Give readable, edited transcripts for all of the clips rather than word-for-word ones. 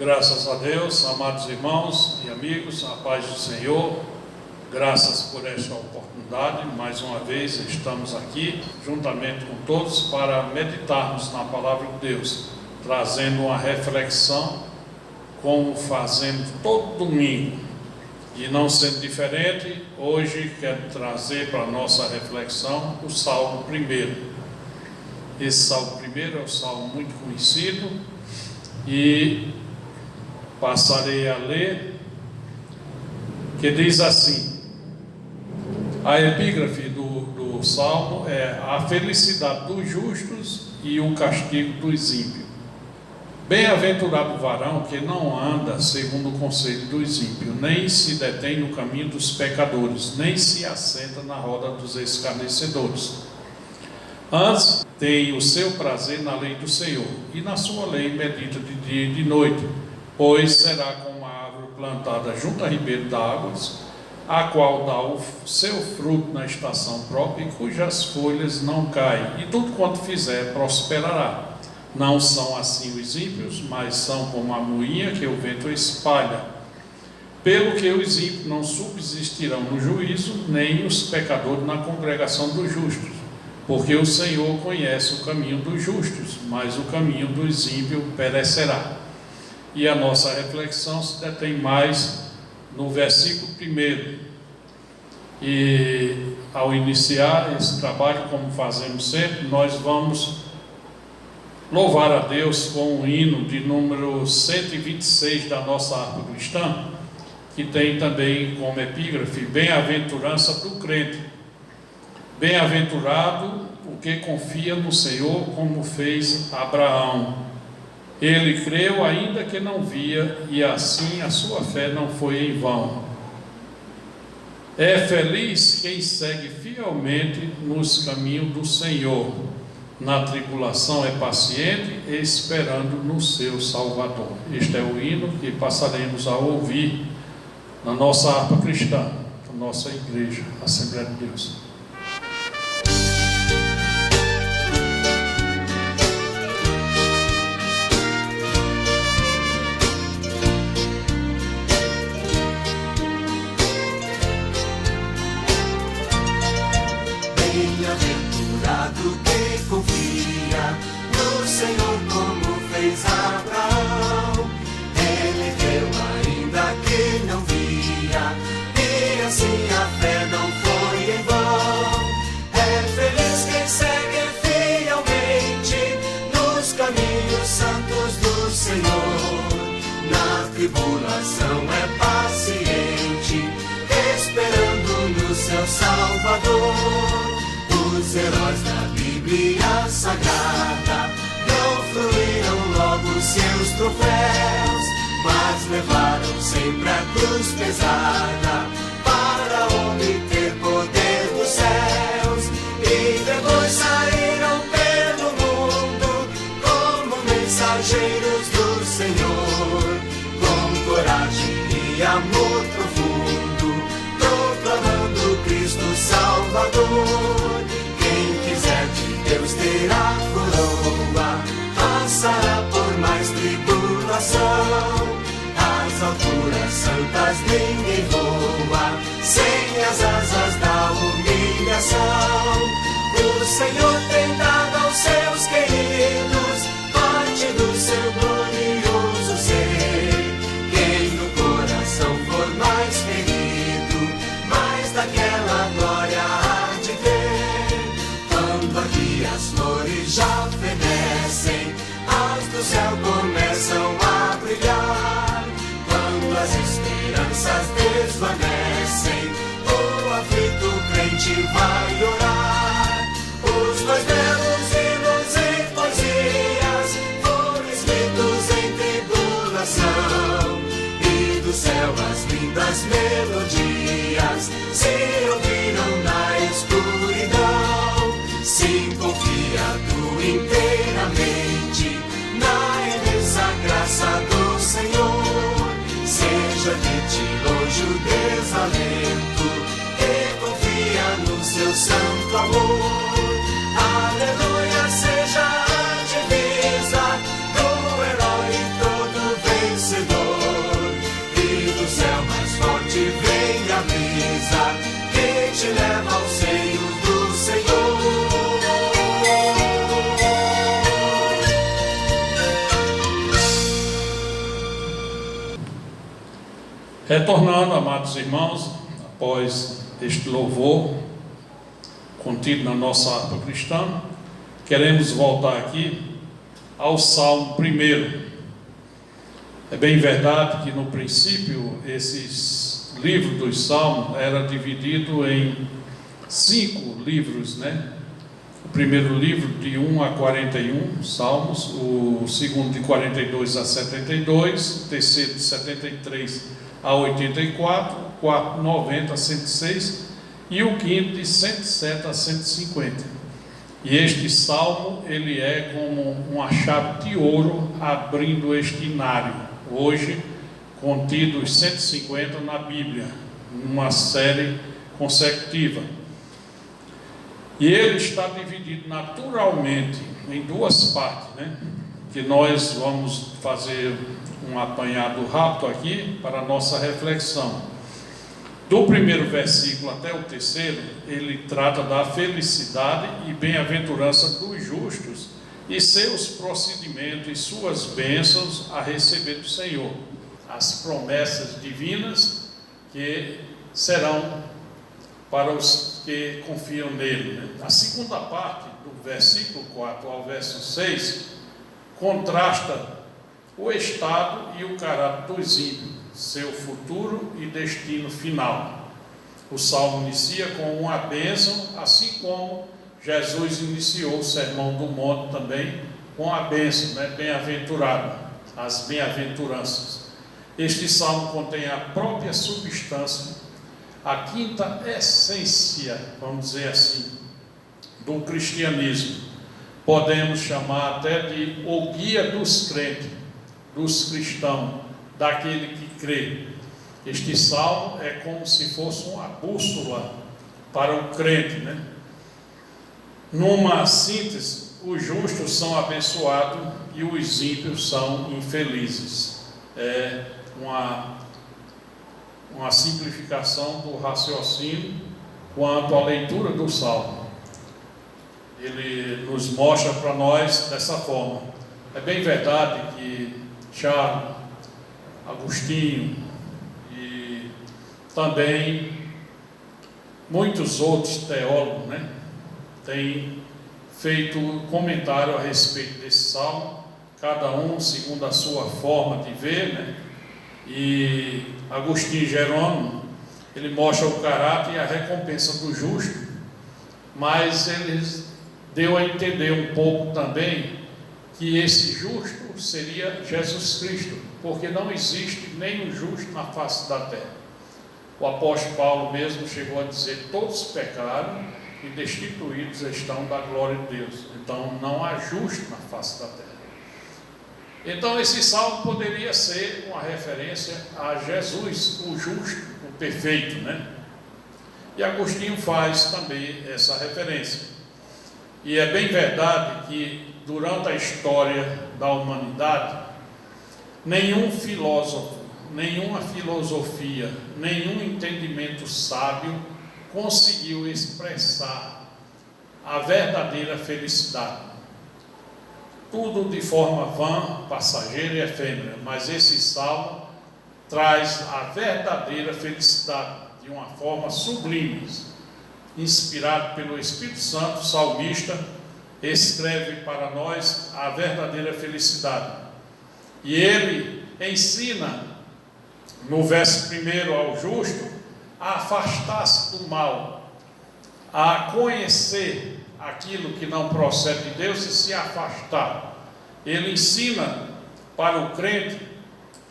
Graças a Deus, amados irmãos e amigos, a paz do Senhor, graças por esta oportunidade. Mais uma vez estamos aqui, juntamente com todos, para meditarmos na palavra de Deus, trazendo uma reflexão, como fazemos todo domingo. E não sendo diferente, hoje quero trazer para a nossa reflexão o Salmo 1. Esse Salmo 1 é um salmo muito conhecido e passarei a ler, que diz assim: a epígrafe do salmo é: a felicidade dos justos e o castigo dos ímpios. Bem-aventurado o varão que não anda segundo o conselho dos ímpios, nem se detém no caminho dos pecadores, nem se assenta na roda dos escarnecedores. Antes tem o seu prazer na lei do Senhor, e na sua lei medita de dia e de noite. Pois será como uma árvore plantada junto a ribeiro de águas, a qual dá o seu fruto na estação própria, e cujas folhas não caem, e tudo quanto fizer prosperará. Não são assim os ímpios, mas são como a moinha que o vento espalha. Pelo que os ímpios não subsistirão no juízo, nem os pecadores na congregação dos justos. Porque o Senhor conhece o caminho dos justos, mas o caminho dos ímpios perecerá. E a nossa reflexão se detém mais no versículo 1. E ao iniciar esse trabalho, como fazemos sempre, nós vamos louvar a Deus com o hino de número 126 da nossa harpa cristã, que tem também como epígrafe: bem-aventurança do crente. Bem-aventurado o que confia no Senhor, como fez Abraão. Ele creu ainda que não via, e assim a sua fé não foi em vão. É feliz quem segue fielmente nos caminhos do Senhor. Na tribulação é paciente, esperando no seu Salvador. Este é o hino que passaremos a ouvir na nossa harpa cristã, na nossa igreja, Assembleia de Deus. Bem-aventurado quem confia no Senhor, como fez Abraão. Ele creu ainda que não via, e assim a fé não foi em vão. É feliz quem segue fielmente nos caminhos santos do Senhor. Na tribulação é paciente, esperando no seu Salvador. Os heróis da Bíblia Sagrada não fruíram logo seus troféus, mas levaram sempre a cruz pesada para obter poder dos céus. E depois saíram pelo mundo como mensageiros do Senhor, com coragem e amor profundo, proclamando Cristo Salvador. Deus terá coroa, passará por mais tribulação. Às alturas santas ninguém voa, sem as asas da humilhação. O Senhor tem dado aos seus queridos parte do seu glorioso ser. Quem no coração for mais ferido, mais daquela glória há de ter. Quando aqui as flores já fenecem, as do céu começam a brilhar. Quando as esperanças desvanecem, o aflito crente vai orar. Os dois belos hinos em poesias foram escritos em tribulação, e do céu as lindas melodias se ouviram na escuridão. Sim, confiado inteiramente na imensa graça do Senhor. Seja de ti longe o desalento, e confia no seu santo amor. Aleluia, seja a divisa do herói todo vencedor. Retornando, amados irmãos, após este louvor contido na nossa harpa cristã, queremos voltar aqui ao Salmo 1. É bem verdade que no princípio esses livros dos Salmos era dividido em 5 livros, né? O primeiro livro de 1 a 41 Salmos, o segundo de 42 a 72, o terceiro de 73 a 84, o quarto 90 a 106 e o quinto de 107 a 150. E este salmo, ele é como uma chave de ouro abrindo este inário, hoje contido os 150 na Bíblia, numa série consecutiva. E ele está dividido naturalmente em 2 partes, né? Que nós vamos fazer um apanhado rápido aqui para a nossa reflexão. Do primeiro versículo até o terceiro, ele trata da felicidade e bem-aventurança dos justos e seus procedimentos e suas bênçãos a receber do Senhor. As promessas divinas que serão para os que confiam nele, né? A segunda parte, do versículo 4 ao verso 6, contrasta o estado e o caráter dos ímpios, seu futuro e destino final. O salmo inicia com uma bênção, assim como Jesus iniciou o Sermão do Monte também com a bênção, né? Bem-aventurado, as bem-aventuranças. Este salmo contém a própria substância, a quinta essência, vamos dizer assim, do cristianismo. Podemos chamar até de o guia dos crentes, dos cristãos, daquele que crê. Este salmo é como se fosse uma bússola para o crente, né? Numa síntese, os justos são abençoados e os ímpios são infelizes. É uma simplificação do raciocínio quanto à leitura do salmo. Ele nos mostra para nós dessa forma. É bem verdade que Charles, Agostinho e também muitos outros teólogos, né, têm feito comentário a respeito desse salmo, cada um segundo a sua forma de ver, né? E Agostinho Jerônimo, ele mostra o caráter e a recompensa do justo, mas ele deu a entender um pouco também que esse justo seria Jesus Cristo, porque não existe nenhum justo na face da terra. O apóstolo Paulo mesmo chegou a dizer: todos pecaram e destituídos estão da glória de Deus. Então não há justo na face da terra. Então esse salmo poderia ser uma referência a Jesus, o justo, o perfeito, né? E Agostinho faz também essa referência. E é bem verdade que durante a história da humanidade, nenhum filósofo, nenhuma filosofia, nenhum entendimento sábio conseguiu expressar a verdadeira felicidade. Tudo de forma vã, passageira e efêmera, mas esse salmo traz a verdadeira felicidade de uma forma sublime. Inspirado pelo Espírito Santo, o salmista escreve para nós a verdadeira felicidade. E ele ensina, no verso 1, ao justo a afastar-se do mal, a conhecer aquilo que não procede de Deus e se afastar. Ele ensina para o crente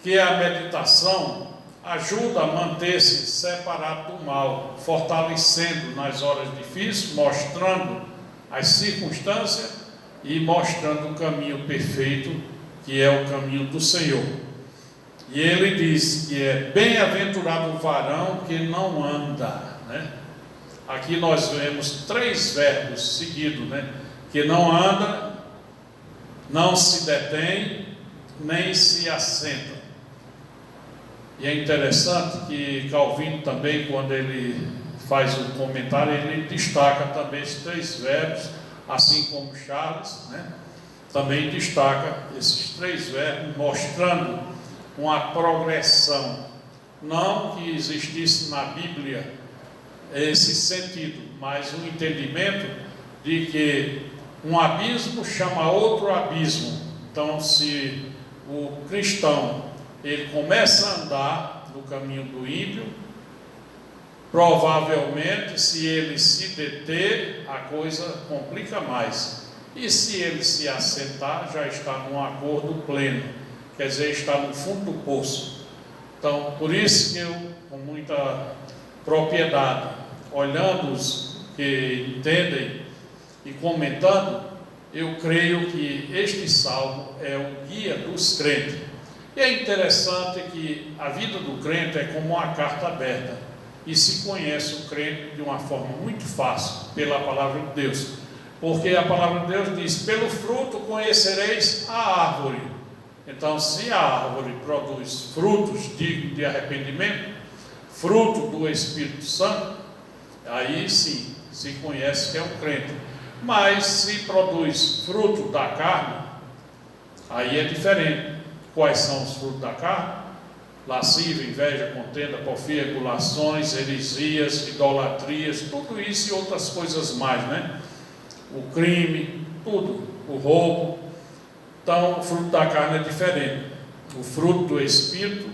que a meditação ajuda a manter-se separado do mal, fortalecendo nas horas difíceis, mostrando as circunstâncias e mostrando o caminho perfeito, que é o caminho do Senhor. E ele diz que é bem-aventurado o varão que não anda, né? Aqui nós vemos 3 verbos seguidos, né? Que não anda, não se detém, nem se assenta. E é interessante que Calvino também, quando ele faz o comentário, ele destaca também esses 3 verbos, assim como Charles, né? Também destaca esses 3 verbos, mostrando uma progressão não que existisse na Bíblia esse sentido, mas um entendimento de que um abismo chama outro abismo. Então, se o cristão ele começa a andar no caminho do ímpio, provavelmente, se ele se deter, a coisa complica mais. E se ele se assentar, já está num acordo pleno, quer dizer, está no fundo do poço. Então, por isso que eu, com muita propriedade, olhando os que entendem e comentando, eu creio que este salmo é o guia dos crentes. E é interessante que a vida do crente é como uma carta aberta, e se conhece o crente de uma forma muito fácil, pela palavra de Deus, porque a palavra de Deus diz: pelo fruto conhecereis a árvore. Então, se a árvore produz frutos dignos de arrependimento, fruto do Espírito Santo, aí sim se conhece que é um crente. Mas se produz fruto da carne, aí é diferente. Quais são os frutos da carne? Lascívia, inveja, contenda, porfia, regulações, heresias, idolatrias, tudo isso e outras coisas mais, né? O crime, tudo, o roubo. Então, o fruto da carne é diferente. O fruto do Espírito,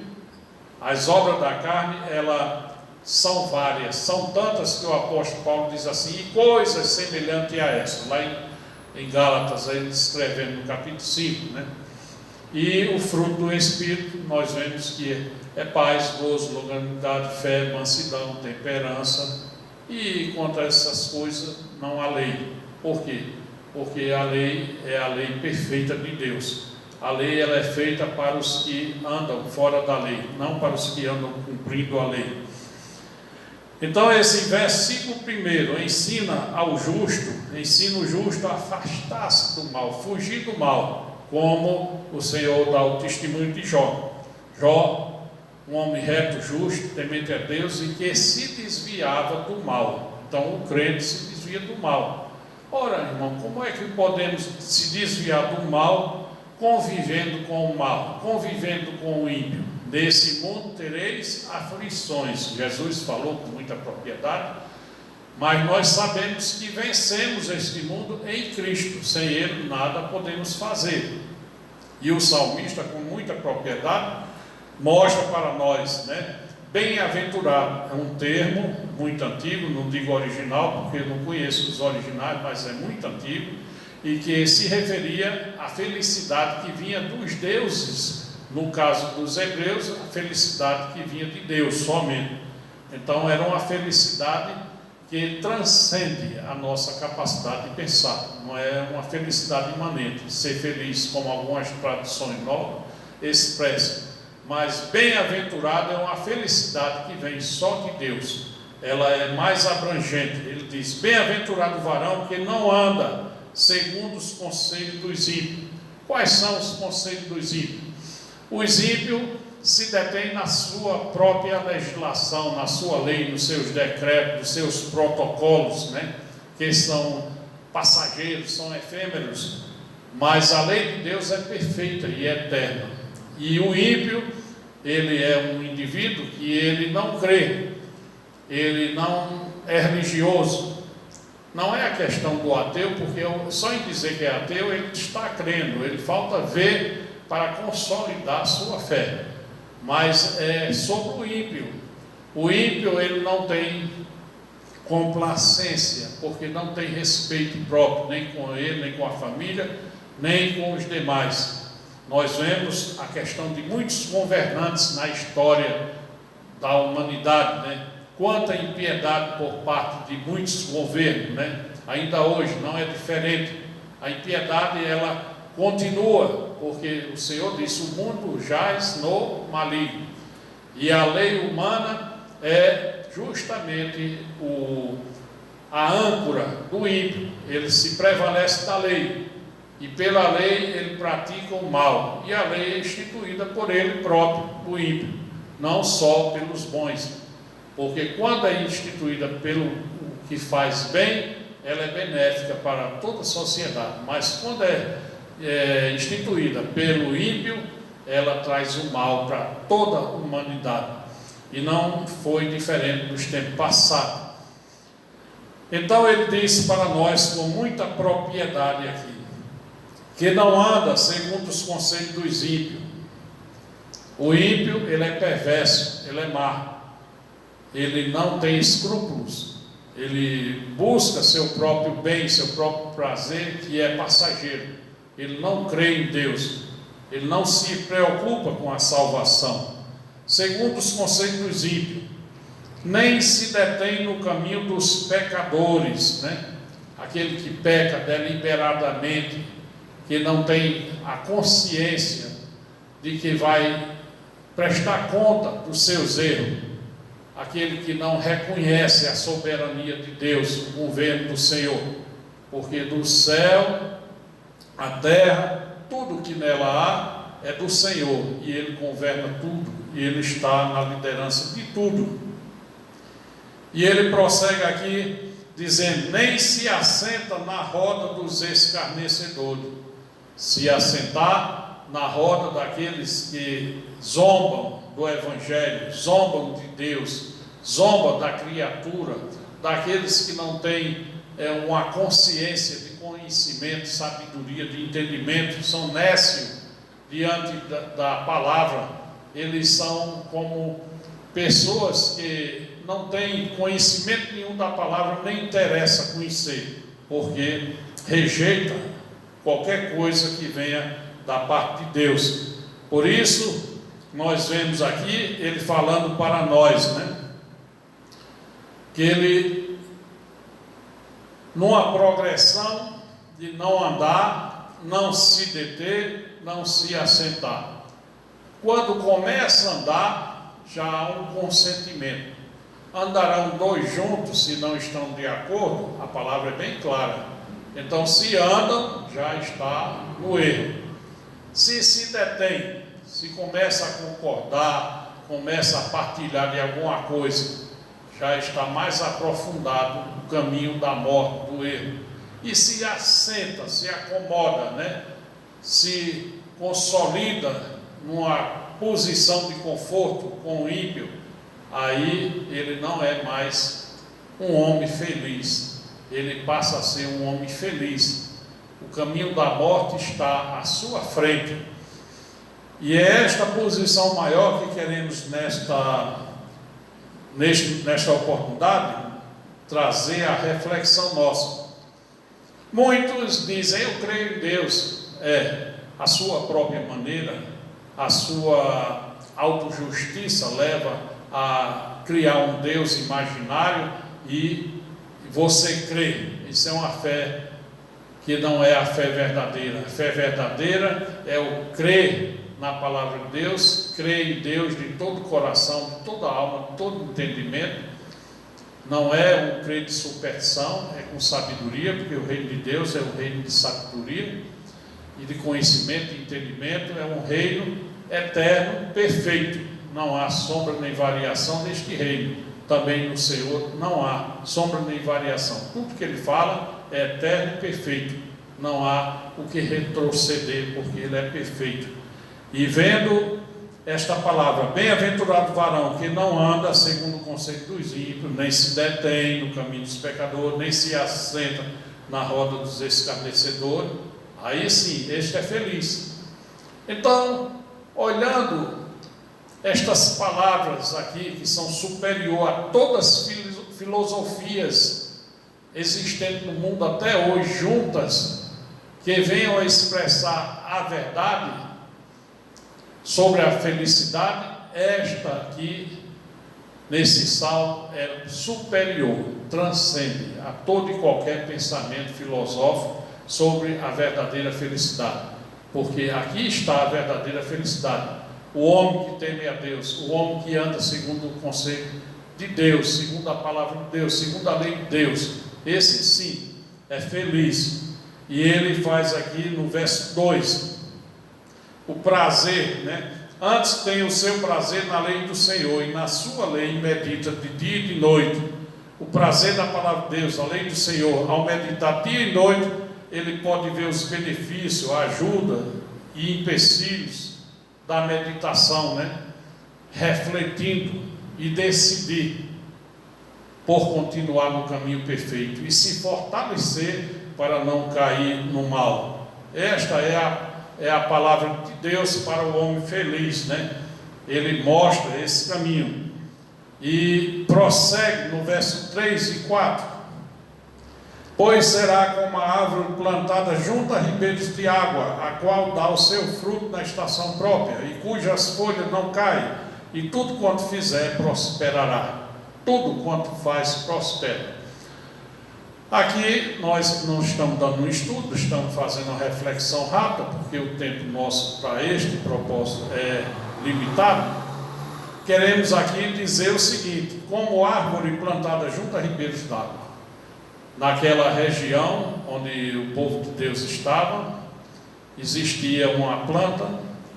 as obras da carne, elas são várias, são tantas que o apóstolo Paulo diz assim: e coisas semelhantes a essa, lá em Gálatas, aí descrevendo no capítulo 5, né? E o fruto do Espírito, nós vemos que é paz, gozo, longanimidade, fé, mansidão, temperança, e contra essas coisas não há lei. Por quê? Porque a lei é a lei perfeita de Deus. A lei ela é feita para os que andam fora da lei, não para os que andam cumprindo a lei. Então esse versículo primeiro ensina o justo a afastar-se do mal, fugir do mal, como o Senhor dá o testemunho de Jó. Jó, um homem reto, justo, temente a Deus e que se desviava do mal. Então o crente se desvia do mal. Ora, irmão, como é que podemos se desviar do mal convivendo com o mal, convivendo com o ímpio? Nesse mundo tereis aflições. Jesus falou com muita propriedade, mas nós sabemos que vencemos este mundo em Cristo. Sem Ele nada podemos fazer. E o salmista, com muita propriedade, mostra para nós, né? Bem-aventurado é um termo muito antigo, não digo original, porque eu não conheço os originais, mas é muito antigo, e que se referia à felicidade que vinha dos deuses. No caso dos hebreus, a felicidade que vinha de Deus somente. Então era uma felicidade que transcende a nossa capacidade de pensar. Não é uma felicidade imanente, ser feliz, como algumas tradições novas expressam. Mas bem-aventurado é uma felicidade que vem só de Deus. Ela é mais abrangente. Ele diz: bem-aventurado o varão que não anda segundo os conselhos dos ímpios. Quais são os conselhos dos ímpios? Os ímpios se detêm na sua própria legislação, na sua lei, nos seus decretos, nos seus protocolos, né? Que são passageiros, são efêmeros, mas a lei de Deus é perfeita e é eterna. E o ímpio, ele é um indivíduo que ele não crê, ele não é religioso. Não é a questão do ateu, porque só em dizer que é ateu, ele está crendo, ele falta ver para consolidar a sua fé. Mas é sobre o ímpio. O ímpio, ele não tem complacência, porque não tem respeito próprio, nem com ele, nem com a família, nem com os demais. Nós vemos a questão de muitos governantes na história da humanidade, né? Quanta impiedade por parte de muitos governos, né? Ainda hoje não é diferente. A impiedade, ela continua, porque o Senhor disse: o mundo jaz no maligno. E a lei humana é justamente a âncora do ímpio. Ele se prevalece da lei, e pela lei ele pratica o mal. E a lei é instituída por ele próprio, o ímpio, não só pelos bons. Porque quando é instituída pelo que faz bem, ela é benéfica para toda a sociedade. Mas quando é instituída pelo ímpio, ela traz o mal para toda a humanidade. e não foi diferente dos tempos passados. Então ele disse para nós com muita propriedade aqui, que não anda segundo os conselhos dos ímpios. O ímpio, ele é perverso, ele é má, ele não tem escrúpulos, ele busca seu próprio bem, seu próprio prazer, que é passageiro. Ele não crê em Deus, ele não se preocupa com a salvação, segundo os conselhos dos ímpios, nem se detém no caminho dos pecadores, né? Aquele que peca deliberadamente, que não tem a consciência de que vai prestar conta dos seus erros, aquele que não reconhece a soberania de Deus, o governo do Senhor, porque do céu, a terra, tudo que nela há é do Senhor, e Ele governa tudo, e Ele está na liderança de tudo. E ele prossegue aqui, dizendo, nem se assenta na roda dos escarnecedores. Se assentar na roda daqueles que zombam do Evangelho, zombam de Deus, zombam da criatura, daqueles que não têm uma consciência de conhecimento, sabedoria, de entendimento, são nécios diante da palavra. Eles são como pessoas que não têm conhecimento nenhum da palavra, nem interessa conhecer, porque rejeita qualquer coisa que venha da parte de Deus. Por isso, nós vemos aqui ele falando para nós, né? Que ele, numa progressão de não andar, não se deter, não se assentar. Quando começa a andar, já há um consentimento. Andarão dois juntos se não estão de acordo? A palavra é bem clara. Então, se andam, já está no erro. Se detém, se começa a concordar, começa a partilhar de alguma coisa, já está mais aprofundado no caminho da morte, do erro. E se assenta, se acomoda, né? Se consolida numa posição de conforto com o ímpio, aí ele não é mais um homem feliz, ele passa a ser um homem feliz. O caminho da morte está à sua frente, e é esta posição maior que queremos nesta oportunidade trazer a reflexão nossa. Muitos dizem, eu creio em Deus, a sua própria maneira, a sua autojustiça leva a criar um Deus imaginário e você crê. Isso é uma fé que não é a fé verdadeira. A fé verdadeira é o crer na palavra de Deus, crer em Deus de todo o coração, de toda a alma, de todo o entendimento. Não é um crer de superstição, é com sabedoria, porque o reino de Deus é um reino de sabedoria e de conhecimento e entendimento, é um reino eterno, perfeito. Não há sombra nem variação neste reino. Também no Senhor não há sombra nem variação. Tudo que Ele fala é eterno e perfeito. Não há o que retroceder, porque Ele é perfeito. E vendo esta palavra, bem-aventurado o varão que não anda segundo o conceito dos ímpios, nem se detém no caminho dos pecadores, nem se assenta na roda dos escarnecedores, aí sim, este é feliz. Então, olhando estas palavras aqui, que são superior a todas as filosofias existentes no mundo até hoje, juntas, que venham a expressar a verdade sobre a felicidade, esta aqui, nesse salmo, é superior, transcende a todo e qualquer pensamento filosófico sobre a verdadeira felicidade, porque aqui está a verdadeira felicidade. O homem que teme a Deus, o homem que anda segundo o conselho de Deus, segundo a palavra de Deus, segundo a lei de Deus, esse sim é feliz. E ele faz aqui no verso 2, o prazer, né? Antes tem o seu prazer na lei do Senhor, e na sua lei medita de dia e de noite. O prazer da palavra de Deus, a lei do Senhor, ao meditar dia e noite, ele pode ver os benefícios, a ajuda e empecilhos da meditação, né? Refletindo e decidir por continuar no caminho perfeito e se fortalecer para não cair no mal. Esta é a palavra de Deus para o homem feliz, né? Ele mostra esse caminho e prossegue no verso 3 e 4: pois será como a árvore plantada junto a ribeiros de água, a qual dá o seu fruto na estação própria, e cujas folhas não caem, e tudo quanto fizer prosperará. Tudo quanto faz prospera. Aqui nós não estamos dando um estudo, estamos fazendo uma reflexão rápida, porque o tempo nosso para este propósito é limitado. Queremos aqui dizer o seguinte: como árvore plantada junto a ribeiros d'água, naquela região onde o povo de Deus estava, existia uma planta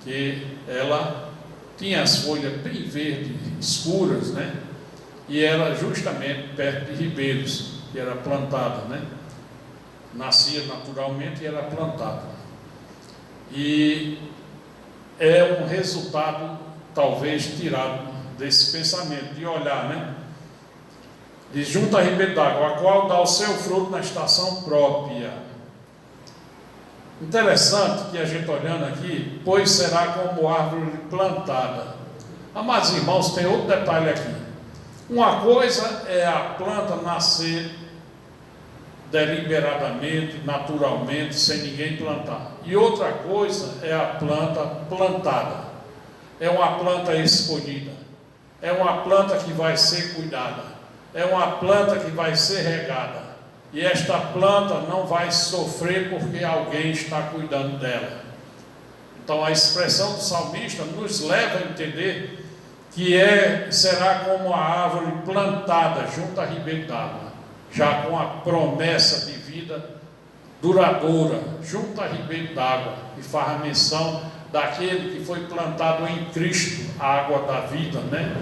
que ela tinha as folhas bem verdes, escuras, né? E era justamente perto de ribeiros, que era plantada, né? Nascia naturalmente e era plantada. E é um resultado, talvez, tirado desse pensamento, de olhar, né? De junto a ribeiro d'água, a qual dá o seu fruto na estação própria. Interessante que a gente olhando aqui, pois será como árvore plantada. Amados irmãos, tem outro detalhe aqui. Uma coisa é a planta nascer deliberadamente, naturalmente, sem ninguém plantar. E outra coisa é a planta plantada. É uma planta escolhida. É uma planta que vai ser cuidada. É uma planta que vai ser regada. E esta planta não vai sofrer porque alguém está cuidando dela. Então a expressão do salmista nos leva a entender que será como a árvore plantada junto a ribeiro d'água, já com a promessa de vida duradoura, junto a ribeiro d'água, e faz a menção daquele que foi plantado em Cristo, a água da vida, né?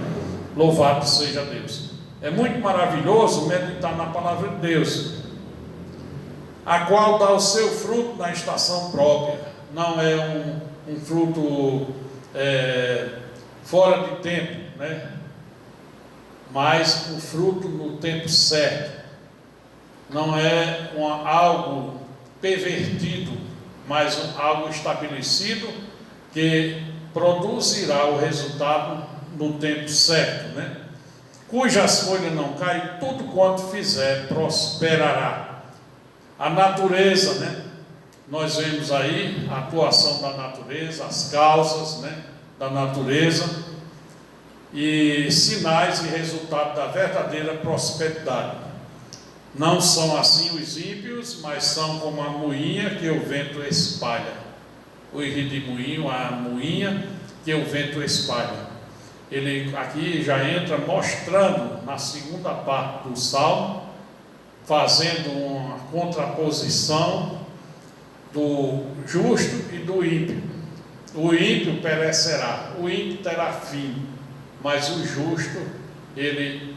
Louvado seja Deus. É muito maravilhoso meditar na palavra de Deus, a qual dá o seu fruto na estação própria. Não é um fruto fora de tempo, né? Mas o fruto no tempo certo. Não é algo pervertido, mas algo estabelecido que produzirá o resultado no tempo certo, né? Cujas folhas não caem, tudo quanto fizer prosperará. A natureza, né? Nós vemos aí a atuação da natureza, as causas, né, da natureza, e sinais e resultado da verdadeira prosperidade. Não são assim os ímpios, mas são como a moinha que o vento espalha. O irredemoinho, a moinha que o vento espalha. Ele aqui já entra mostrando na segunda parte do Salmo, fazendo uma contraposição do justo e do ímpio. O ímpio perecerá, o ímpio terá fim, mas o justo, ele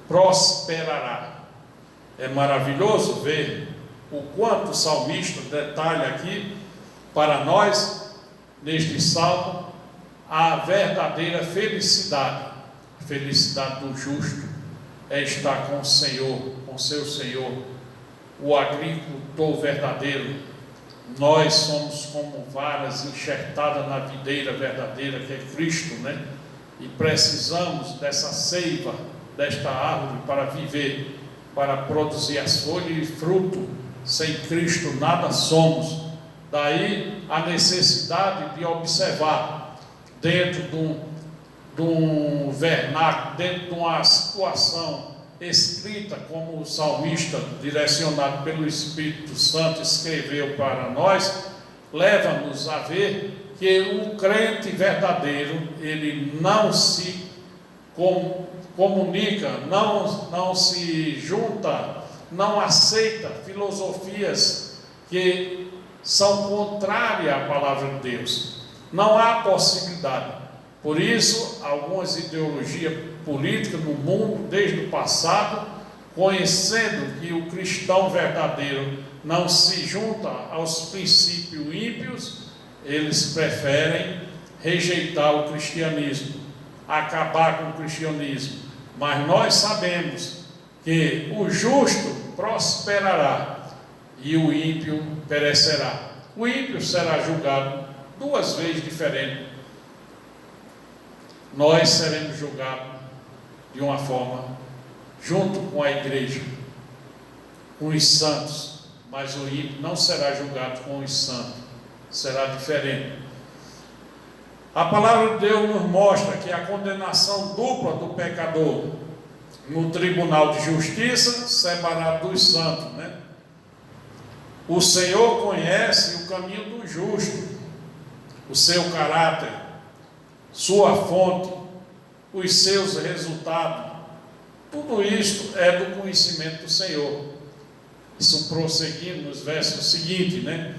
prosperará. É maravilhoso ver o quanto o salmista detalha aqui para nós, neste salmo, a verdadeira felicidade. A felicidade do justo é estar com o Senhor, com seu Senhor, o agricultor verdadeiro. Nós somos como varas enxertadas na videira verdadeira, que é Cristo, né? E precisamos dessa seiva, desta árvore para viver, para produzir as folhas e fruto. Sem Cristo nada somos. Daí a necessidade de observar dentro de um vernáculo, dentro de uma situação escrita, como o salmista, direcionado pelo Espírito Santo, escreveu para nós, leva-nos a ver que o crente verdadeiro, ele não se comunica, não se junta, não aceita filosofias que são contrárias à palavra de Deus. Não há possibilidade. Por isso, algumas ideologias políticas no mundo, desde o passado, conhecendo que o cristão verdadeiro não se junta aos princípios ímpios, eles preferem rejeitar o cristianismo, acabar com o cristianismo, mas nós sabemos que o justo prosperará e o ímpio perecerá. O ímpio será julgado duas vezes diferente. Nós seremos julgados de uma forma junto com a igreja, com os santos, mas o ímpio não será julgado com os santos, será diferente. A palavra de Deus nos mostra que a condenação dupla do pecador no tribunal de justiça, separado dos santos, né? O Senhor conhece o caminho do justo, o seu caráter, sua fonte, os seus resultados. Tudo isto é do conhecimento do Senhor. Isso prosseguindo nos versos seguintes, né?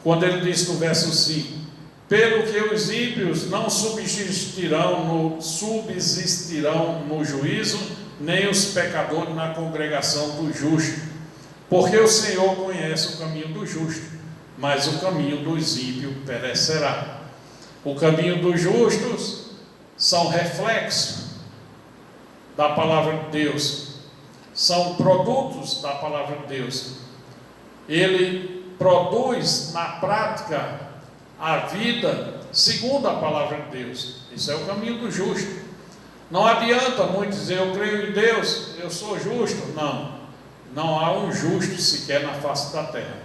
Quando ele diz no verso 5: pelo que os ímpios não subsistirão no juízo, nem os pecadores na congregação do justo. Porque o Senhor conhece o caminho do justo, mas o caminho dos ímpios perecerá. O caminho dos justos são reflexos da palavra de Deus, são produtos da palavra de Deus. Ele produz na prática a vida segundo a palavra de Deus. Isso é o caminho do justo. Não adianta muito dizer, eu creio em Deus, eu sou justo. Não há um justo sequer na face da terra.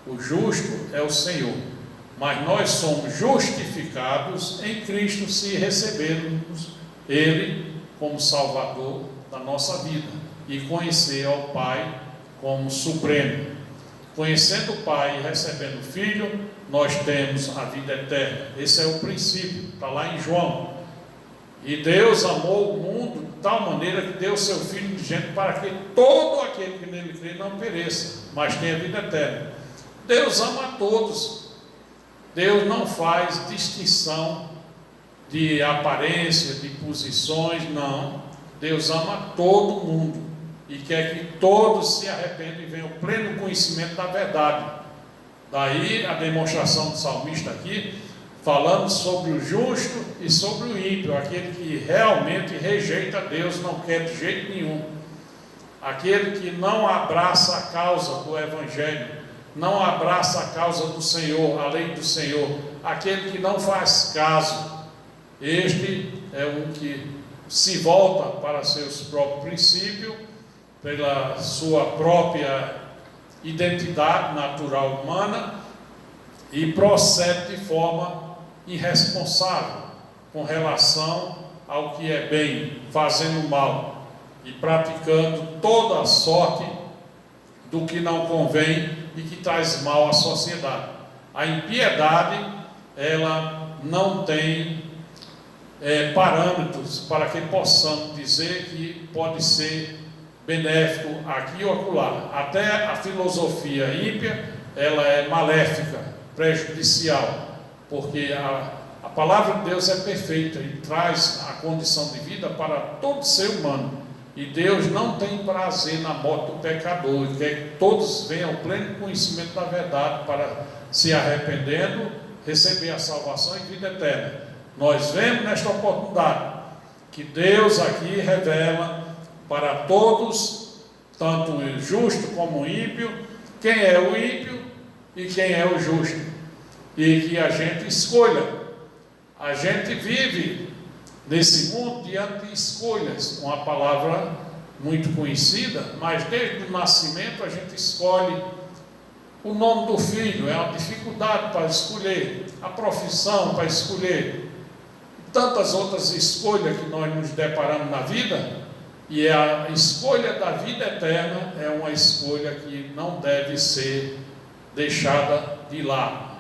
O justo é o Senhor. Mas nós somos justificados em Cristo se recebermos Ele como Salvador da nossa vida e conhecer ao Pai como Supremo. Conhecendo o Pai e recebendo o Filho, nós temos a vida eterna. Esse é o princípio, está lá em João. E Deus amou o mundo de tal maneira que deu seu Filho unigênito para que todo aquele que nele crê não pereça, mas tenha vida eterna. Deus ama a todos. Deus não faz distinção de aparência, de posições, não. Deus ama todo mundo e quer que todos se arrependam e venham ao pleno conhecimento da verdade. Daí a demonstração do salmista aqui, falando sobre o justo e sobre o ímpio, aquele que realmente rejeita Deus, não quer de jeito nenhum, aquele que não abraça a causa do Evangelho, não abraça a causa do Senhor, a lei do Senhor, aquele que não faz caso. Este é um que se volta para seus próprios princípios, pela sua própria identidade natural humana, e procede de forma irresponsável com relação ao que é bem, fazendo mal e praticando toda a sorte do que não convém e que traz mal à sociedade. A impiedade, ela não tem parâmetros para que possamos dizer que pode ser benéfico aqui ou acolá. Até a filosofia ímpia, ela é maléfica, prejudicial, porque a palavra de Deus é perfeita e traz a condição de vida para todo ser humano. E Deus não tem prazer na morte do pecador, e quer que todos venham ao pleno conhecimento da verdade para, se arrependendo, receber a salvação e vida eterna. Nós vemos nesta oportunidade que Deus aqui revela para todos, tanto o justo como o ímpio, quem é o ímpio e quem é o justo, e que a gente escolha. A gente vive nesse mundo diante de escolhas, uma palavra muito conhecida, mas desde o nascimento a gente escolhe o nome do filho, é uma dificuldade para escolher, a profissão para escolher, tantas outras escolhas que nós nos deparamos na vida, e a escolha da vida eterna é uma escolha que não deve ser deixada de lado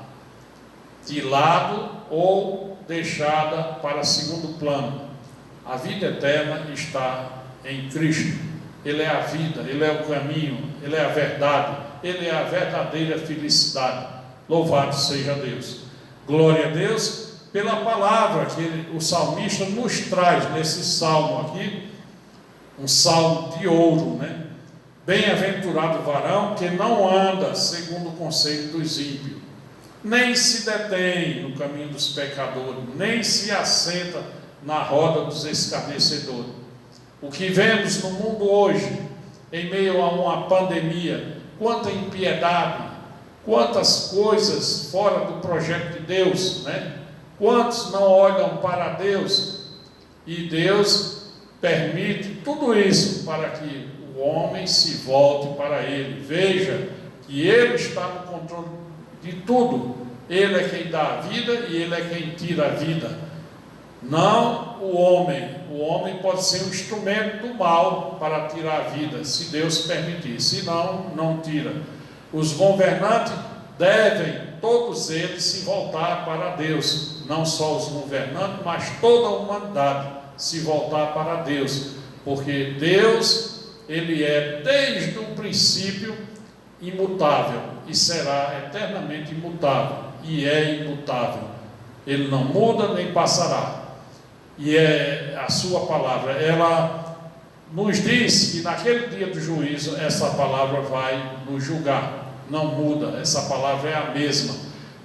ou deixada para segundo plano. A vida eterna está em Cristo. Ele é a vida, Ele é o caminho, Ele é a verdade, Ele é a verdadeira felicidade. Louvado seja Deus. Glória a Deus pela palavra que o salmista nos traz nesse salmo aqui, um salmo de ouro, né? Bem-aventurado o varão que não anda segundo o conselho dos ímpios, nem se detém no caminho dos pecadores, nem se assenta na roda dos escarnecedores. O que vemos no mundo hoje, em meio a uma pandemia, quanta impiedade, quantas coisas fora do projeto de Deus, né? Quantos não olham para Deus, e Deus permite tudo isso para que o homem se volte para Ele. Veja que Ele está no controle de tudo. Ele é quem dá a vida e Ele é quem tira a vida. Não o homem. O homem pode ser um instrumento do mal para tirar a vida, se Deus permitir. Se não, não tira. Os governantes devem, todos eles, se voltar para Deus. Não só os governantes, mas toda a humanidade se voltar para Deus. Porque Deus, Ele é desde o princípio imutável e será eternamente imutável. E é imutável. Ele não muda nem passará. E é a sua palavra, ela nos diz que naquele dia do juízo essa palavra vai nos julgar, não muda, essa palavra é a mesma,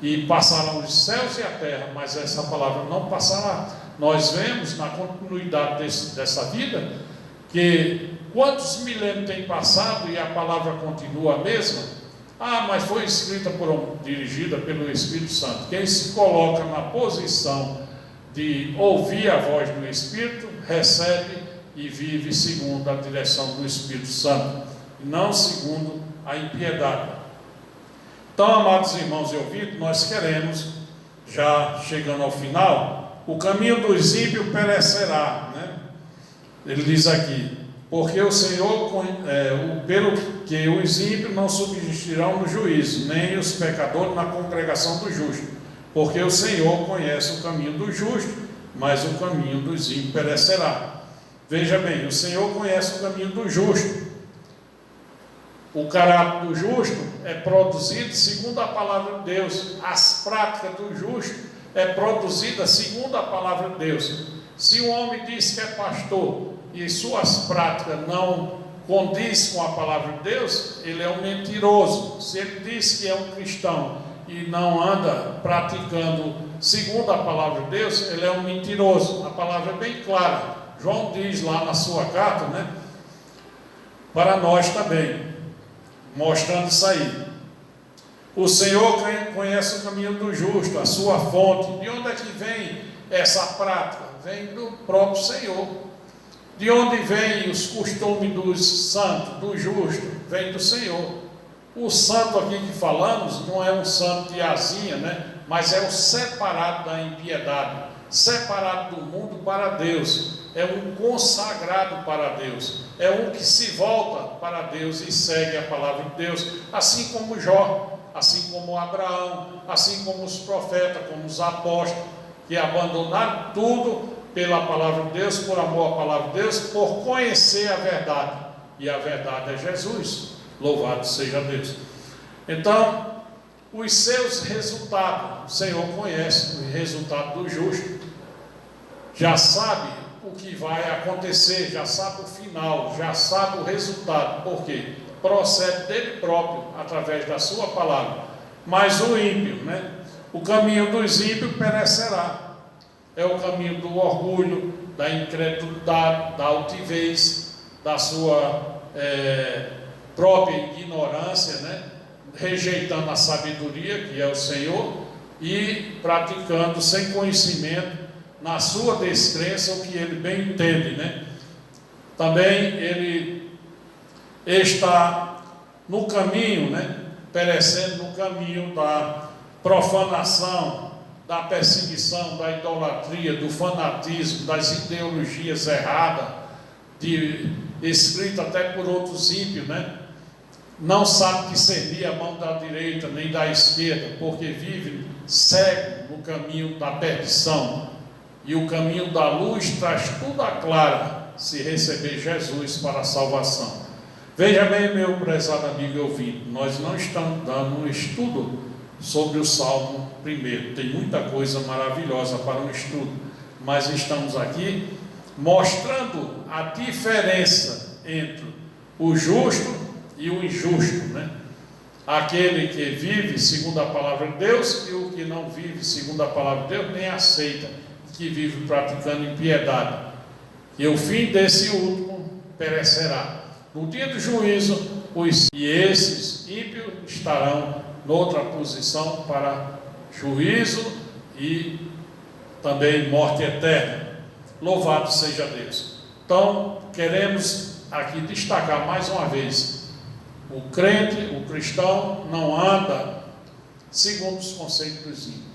e passarão os céus e a terra, mas essa palavra não passará. Nós vemos na continuidade dessa vida que quantos milênios tem passado e a palavra continua a mesma? Mas foi escrita dirigida pelo Espírito Santo. Quem se coloca na posição de ouvir a voz do Espírito, recebe e vive segundo a direção do Espírito Santo, e não segundo a impiedade. Então, amados irmãos e ouvintes, nós queremos, já chegando ao final, o caminho dos ímpios perecerá, né? Ele diz aqui, porque o Senhor, pelo que os ímpios não subsistirão no juízo, nem os pecadores na congregação do justo. Porque o Senhor conhece o caminho do justo, mas o caminho dos ímpios perecerá. Veja bem, o Senhor conhece o caminho do justo. O caráter do justo é produzido segundo a palavra de Deus. As práticas do justo é produzida segundo a palavra de Deus. Se o homem diz que é pastor e suas práticas não condiz com a palavra de Deus, ele é um mentiroso. Se ele diz que é um cristão e não anda praticando segundo a palavra de Deus, ele é um mentiroso. A palavra é bem clara. João diz lá na sua carta, né? Para nós também, mostrando isso aí. O Senhor conhece o caminho do justo, a sua fonte. De onde é que vem essa prática? Vem do próprio Senhor. De onde vem os costumes dos santos, do justo? Vem do Senhor. O santo aqui que falamos não é um santo de asinha, né? Mas é o separado da impiedade, separado do mundo para Deus, é um consagrado para Deus, é um que se volta para Deus e segue a palavra de Deus, assim como Jó, assim como Abraão, assim como os profetas, como os apóstolos, que abandonaram tudo pela palavra de Deus, por amor à palavra de Deus, por conhecer a verdade, e a verdade é Jesus. Louvado seja Deus. Então, os seus resultados, o Senhor conhece o resultado do justo, já sabe o que vai acontecer, já sabe o final, já sabe o resultado, porque procede dele próprio, através da sua palavra. Mas o ímpio, né? O caminho dos ímpios perecerá, é o caminho do orgulho, da incredulidade, da altivez, da sua própria ignorância, né? Rejeitando a sabedoria, que é o Senhor, e praticando sem conhecimento, na sua descrença, o que ele bem entende, né? Também ele está no caminho, né? Perecendo no caminho da profanação, da perseguição, da idolatria, do fanatismo, das ideologias erradas, escrito até por outros ímpios, né? Não sabe discernir a mão da direita nem da esquerda, porque vive cego no caminho da perdição. E o caminho da luz traz tudo a clara, se receber Jesus para a salvação. Veja bem, meu prezado amigo e ouvinte, nós não estamos dando um estudo sobre o Salmo 1. Tem muita coisa maravilhosa para um estudo, mas estamos aqui mostrando a diferença entre o justo e o injusto, né? Aquele que vive segundo a palavra de Deus e o que não vive segundo a palavra de Deus nem aceita, que vive praticando impiedade, e o fim desse último perecerá. No dia do juízo, e esses ímpios estarão noutra posição para juízo e também morte eterna. Louvado seja Deus. Então, queremos aqui destacar mais uma vez: o crente, o cristão, não anda segundo os conceitos dos ímpios,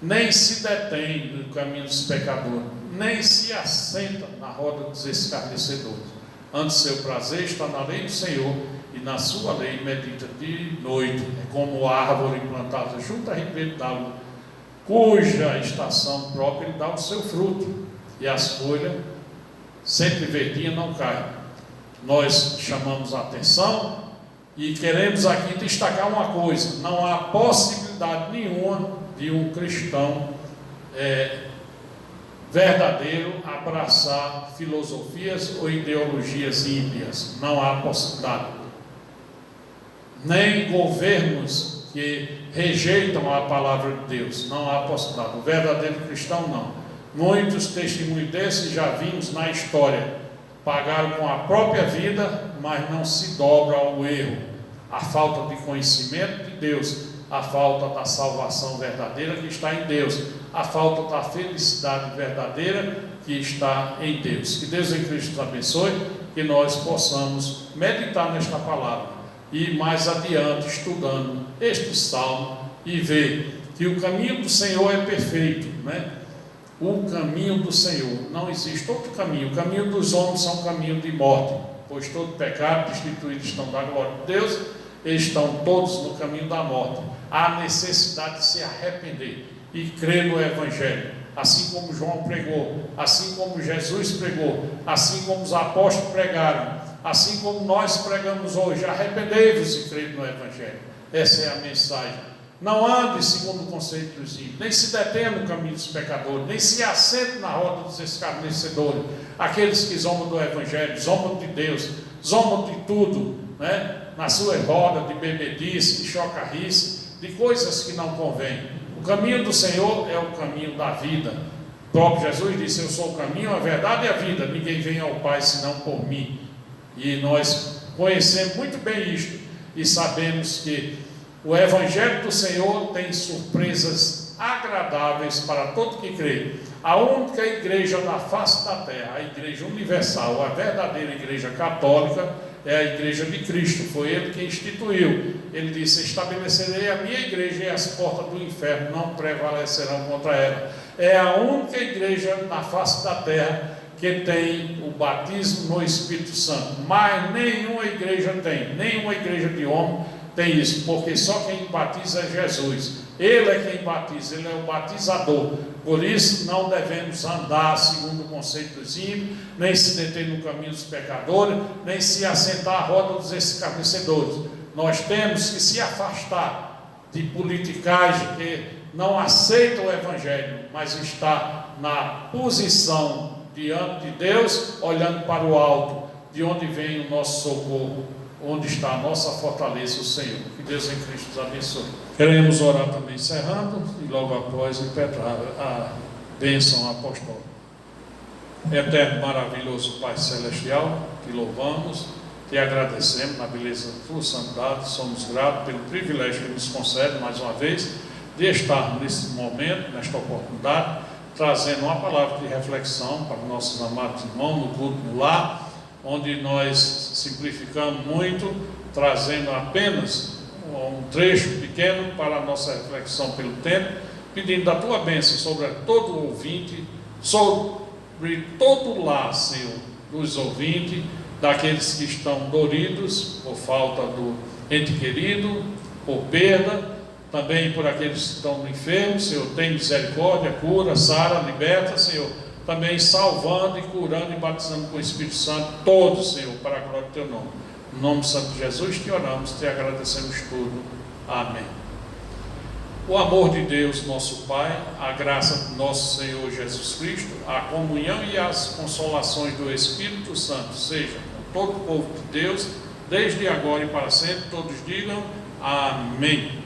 nem se detém no caminho dos pecadores, nem se assenta na roda dos escarnecedores. Antes, seu prazer está na lei do Senhor, e na sua lei medita de noite. É como árvore plantada junto a ribeiro d'água, cuja estação própria ele dá o seu fruto, e as folhas sempre verdinhas não caem. Nós chamamos a atenção e queremos aqui destacar uma coisa: não há possibilidade nenhuma de um cristão verdadeiro abraçar filosofias ou ideologias ímpias. Não há possibilidade. Nem governos que rejeitam a palavra de Deus, não há possibilidade. O verdadeiro cristão não. Muitos testemunhos desses já vimos na história. Pagaram com a própria vida, mas não se dobram ao erro. A falta de conhecimento de Deus, a falta da salvação verdadeira que está em Deus, a falta da felicidade verdadeira que está em Deus. Que Deus em Cristo nos abençoe, que nós possamos meditar nesta palavra e mais adiante estudando este salmo e ver que o caminho do Senhor é perfeito, né? O caminho do Senhor, não existe outro caminho. O caminho dos homens é um caminho de morte, pois todo pecado destituído estão da glória de Deus, eles estão todos no caminho da morte. Há necessidade de se arrepender e crer no Evangelho, assim como João pregou, assim como Jesus pregou, assim como os apóstolos pregaram, assim como nós pregamos hoje. Arrependei-vos e crede no Evangelho. Essa é a mensagem. Não ande segundo o conceito dos ímpios, nem se detenha no caminho dos pecadores, nem se assente na roda dos escarnecedores, aqueles que zombam do Evangelho, zombam de Deus, zombam de tudo, né? Na sua roda de bebedice, de chocarrice, de coisas que não convêm. O caminho do Senhor é o caminho da vida. O próprio Jesus disse: eu sou o caminho, a verdade e a vida, ninguém vem ao Pai senão por mim. E nós conhecemos muito bem isto e sabemos que o Evangelho do Senhor tem surpresas agradáveis para todo que crê. A única igreja da face da terra, a igreja universal, a verdadeira igreja católica, é a igreja de Cristo. Foi Ele que instituiu. Ele disse: estabelecerei a minha igreja e as portas do inferno não prevalecerão contra ela. É a única igreja na face da terra que tem o batismo no Espírito Santo. Mas nenhuma igreja tem, nenhuma igreja de homem tem isso, porque só quem batiza é Jesus. Ele é quem batiza, Ele é o batizador. Por isso não devemos andar segundo o conceito dos ímpios, nem se deter no caminho dos pecadores, nem se assentar à roda dos escarnecedores. Nós temos que se afastar de politicagem que não aceita o Evangelho, mas está na posição diante de Deus, olhando para o alto, de onde vem o nosso socorro, onde está a nossa fortaleza, o Senhor. Que Deus em Cristo nos abençoe. Queremos orar também encerrando e logo após impetrar a bênção apostólica. Eterno, maravilhoso Pai Celestial, te louvamos, te agradecemos na beleza da tua santidade, somos gratos pelo privilégio que nos concede mais uma vez de estar nesse momento, nesta oportunidade, trazendo uma palavra de reflexão para nossos amados irmãos no culto no lar, onde nós simplificamos muito, trazendo apenas um trecho pequeno para a nossa reflexão pelo tempo, pedindo da tua bênção sobre todo o ouvinte, sobre todo o lar, Senhor, dos ouvintes, daqueles que estão doridos por falta do ente querido, por perda, também por aqueles que estão enfermos. Senhor, tem misericórdia, cura, sara, liberta, Senhor, também salvando e curando e batizando com o Espírito Santo todos, Senhor, para a glória do teu nome. No nome santo de Jesus te oramos, te agradecemos tudo. Amém. O amor de Deus, nosso Pai, a graça do nosso Senhor Jesus Cristo, a comunhão e as consolações do Espírito Santo seja com todo o povo de Deus, desde agora e para sempre. Todos digam amém.